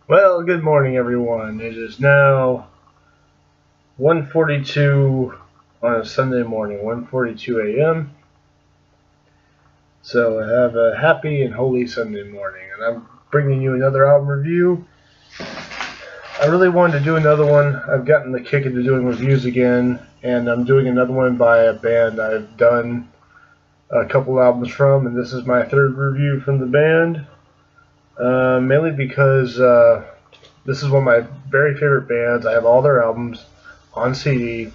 Well, good morning, everyone. It is now 1:42 on a Sunday morning, 1:42 a.m. So have a happy and holy Sunday morning, and I'm bringing you another album review. I really wanted to do another one. I've gotten the kick into doing reviews again, and I'm doing another one by a band I've done a couple albums from, and this is my third review from the band. Mainly because this is one of my very favorite bands. I have all their albums on CD,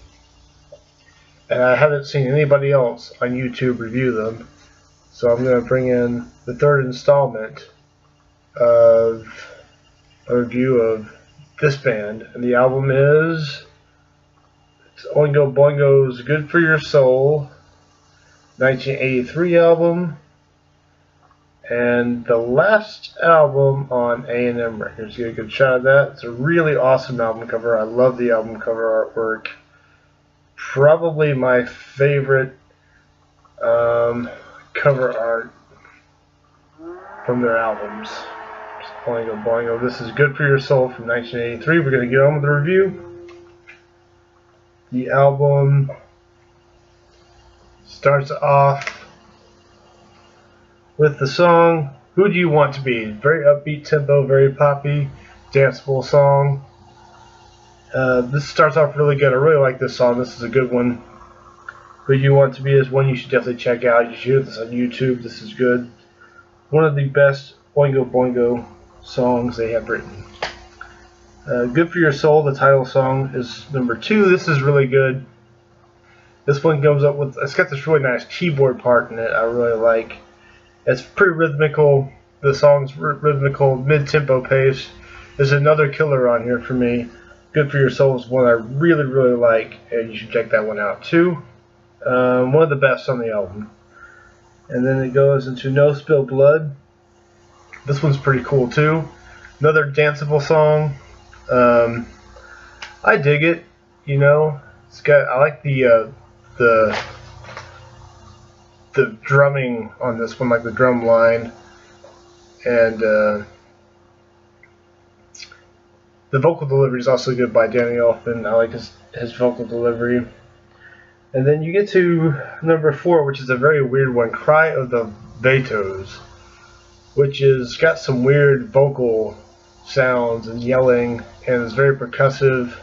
and I haven't seen anybody else on YouTube review them. So I'm going to bring in the third installment of a review of this band, and the album is Oingo Boingo's "Good for Your Soul" 1983 album, and the last album on A&M Records. Get a good shot of that. It's a really awesome album cover. I love the album cover artwork. Probably my favorite cover art from their albums. Oingo Boingo. This is "Good for Your Soul" from 1983. We're going to get on with the review. The album starts off with the song "Who Do You Want to Be?" Very upbeat tempo, very poppy, danceable song. This starts off really good. I really like this song. This is a good one. "Who You Want to Be" is one you should definitely check out. You should hear this on YouTube. This is good. One of the best Oingo Boingo songs they have written. "Good for Your Soul," the title song, is number 2. This is really good. This one comes up with, it's got this really nice keyboard part in it I really like. It's pretty rhythmical. The song's rhythmical, mid-tempo pace. There's another killer on here for me. "Good for Your Soul" is one I really, really like, and you should check that one out too. One of the best on the album. And then it goes into "No Spill Blood." This one's pretty cool too. Another danceable song. I dig it. You know, it's got. I like the drumming on this one, like the drum line, and the vocal delivery is also good by Danny Elfman. I like his vocal delivery. And then you get to number 4, which is a very weird one, "Cry of the Vatos," which is got some weird vocal sounds and yelling, and it's very percussive,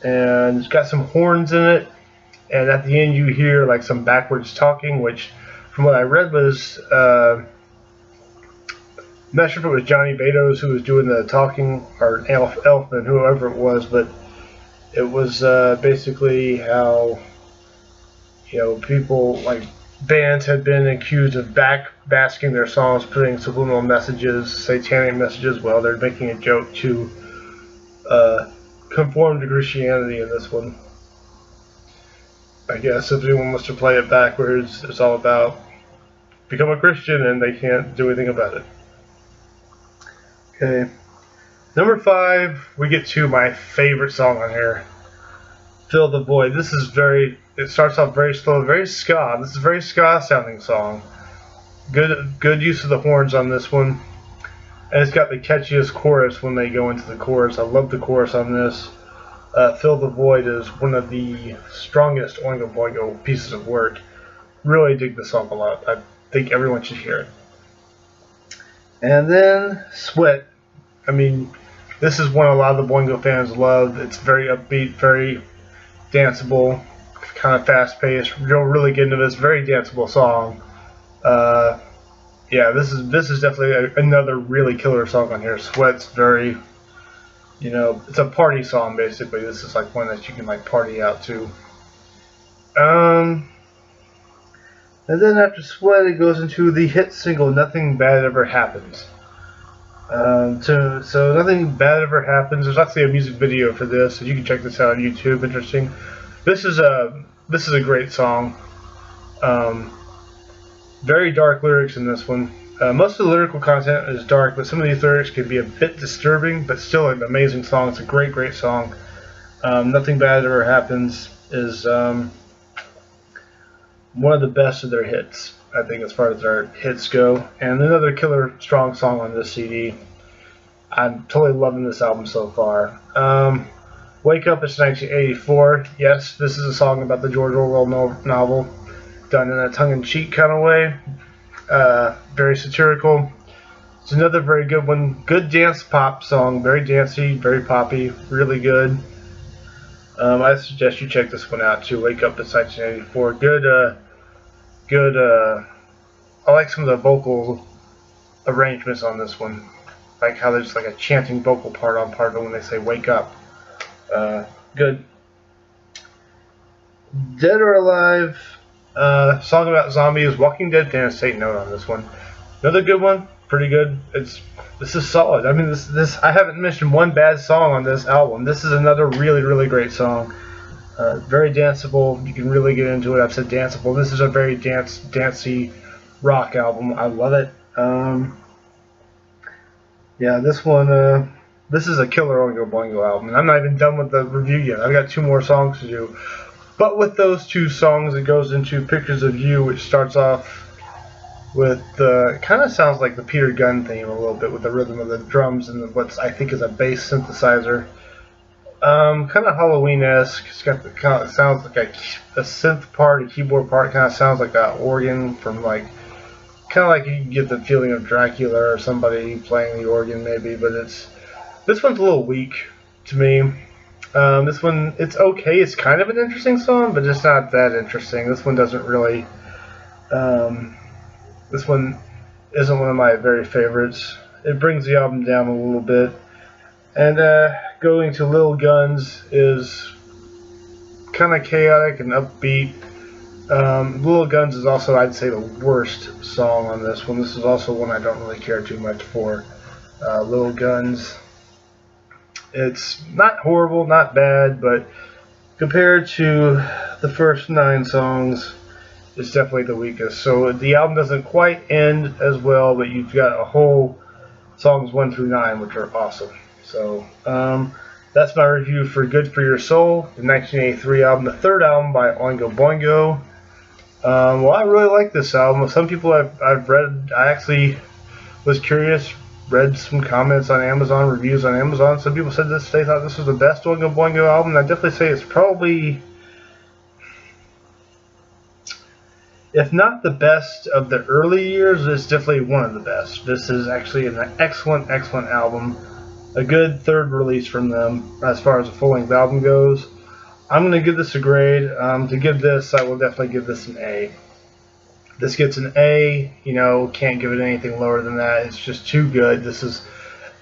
and it's got some horns in it, and at the end you hear like some backwards talking, which from what I read was I'm not sure if it was Johnny Betos who was doing the talking, or Elfman, whoever it was, but it was basically how, you know, people like bands had been accused of backmasking their songs, putting subliminal messages, satanic messages. Well, they're making a joke to conform to Christianity in this one. I guess if anyone wants to play it backwards, it's all about become a Christian and they can't do anything about it. Okay. Number 5, we get to my favorite song on here, "Fill the Void." This is it starts off very slow, very ska. This is a very ska sounding song. Good use of the horns on this one. And it's got the catchiest chorus when they go into the chorus. I love the chorus on this. "Fill the Void" is one of the strongest Oingo Boingo pieces of work. Really dig the song a lot. I think everyone should hear it. And then "Sweat." I mean, this is one a lot of the Boingo fans love. It's very upbeat, very danceable, kind of fast-paced. You'll really get into this. Very danceable song. Yeah, this is definitely another really killer song on here. "Sweat's" very, you know, it's a party song basically. This is like one that you can like party out to. And then after "Sweat," it goes into the hit single "Nothing Bad Ever Happens." So "Nothing Bad Ever Happens." There's actually a music video for this, so you can check this out on YouTube. Interesting. This is a great song. Very dark lyrics in this one. Most of the lyrical content is dark, but some of these lyrics can be a bit disturbing, but still an amazing song. It's a great, great song. "Nothing Bad Ever Happens" is one of the best of their hits, I think, as far as their hits go. And another killer, strong song on this CD. I'm totally loving this album so far. Wake Up is 1984. Yes, this is a song about the George Orwell novel, done in a tongue-in-cheek kind of way. Very satirical. It's another very good one. Good dance pop song. Very dancey, very poppy. Really good. I suggest you check this one out too. Wake Up is 1984. Good. I like some of the vocal arrangements on this one. Like how there's like a chanting vocal part on part of it when they say wake up. Good. Dead or Alive, song about zombies. Walking Dead fans take note on this one. Another good one, pretty good. This is solid. I mean, this I haven't mentioned one bad song on this album. This is another really great song. Very danceable. You can really get into it. I've said danceable. This is a very dancey rock album. I love it. Yeah, this one. This is a killer Oingo Boingo album, and I'm not even done with the review yet. I've got 2 more songs to do. But with those 2 songs, it goes into Pictures of You, which starts off with kind of sounds like the Peter Gunn theme a little bit, with the rhythm of the drums and what I think is a bass synthesizer. Kind of Halloween-esque. It's got the kind of sounds like a synth part, a keyboard part. Kind of sounds like an organ from like. Kind of like you get the feeling of Dracula or somebody playing the organ maybe, but this one's a little weak to me. This one, it's okay. It's kind of an interesting song, but it's not that interesting. This one doesn't really. This one isn't one of my very favorites. It brings the album down a little bit. And going to Lil Guns is kind of chaotic and upbeat. Lil Guns is also, I'd say, the worst song on this one. This is also one I don't really care too much for. Lil Guns. It's not horrible, not bad, but compared to the first 9 songs, it's definitely the weakest. So the album doesn't quite end as well, but you've got a whole songs 1 through 9, which are awesome. So that's my review for Good For Your Soul, the 1983 album, the 3rd album by Oingo Boingo. Well, I really like this album. Some people I've read, I actually was curious, read some comments on Amazon, reviews on Amazon. Some people said they thought this was the best Oingo Boingo album. I'd definitely say it's probably, if not the best of the early years, it's definitely one of the best. This is actually an excellent album. A good 3rd release from them as far as a full-length album goes. I'm going to give this a grade. To give this, I will definitely give this an A. This gets an A, can't give it anything lower than that. It's just too good. This is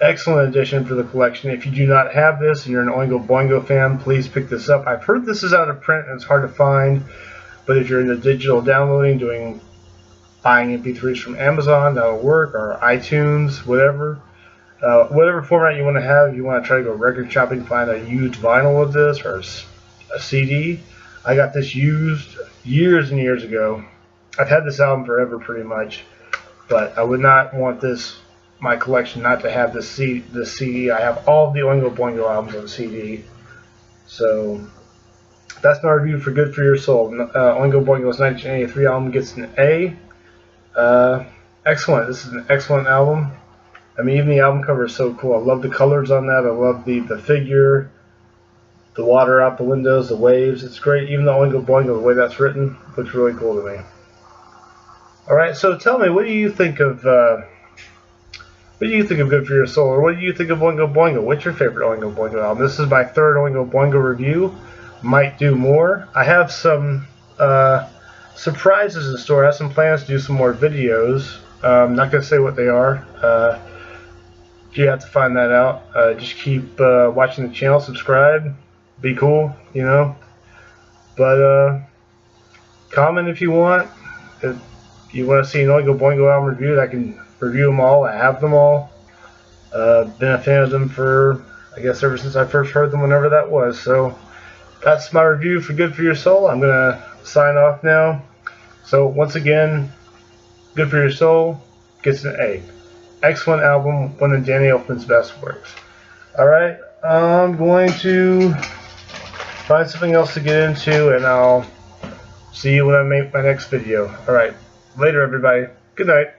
excellent addition for the collection. If you do not have this and you're an Oingo Boingo fan, please pick this up. I've heard this is out of print and it's hard to find, but if you're into digital downloading, buying MP3s from Amazon, that'll work, or iTunes, whatever format you want to have. If you want to try to go record shopping, find a used vinyl of this or a CD. I got this used years and years ago. I've had this album forever pretty much, but I would not want my collection not to have this CD. I have all of the Oingo Boingo albums on CD. So that's my review for Good For Your Soul. Oingo Boingo's 1983 album gets an A. Excellent. This is an excellent album. I mean, even the album cover is so cool. I love the colors on that. I love the figure, the water out the windows, the waves. It's great. Even the Oingo Boingo, the way that's written, looks really cool to me. All right, so tell me, what do you think of Good For Your Soul, or what do you think of Oingo Boingo? What's your favorite Oingo Boingo album? This is my 3rd Oingo Boingo review. Might do more. I have some surprises in store. I have some plans to do some more videos. I'm not going to say what they are. You have to find that out. Just keep watching the channel, subscribe, be cool, But comment if you want. If you want to see an Oingo Boingo album reviewed, I can review them all. I have them all. Been a fan of them for, I guess, ever since I first heard them, whenever that was. So that's my review for Good For Your Soul. I'm going to sign off now. So once again, Good For Your Soul gets an A. Excellent album, one of Danny Elfman's best works. Alright, I'm going to find something else to get into, and I'll see you when I make my next video. Alright, later everybody. Good night.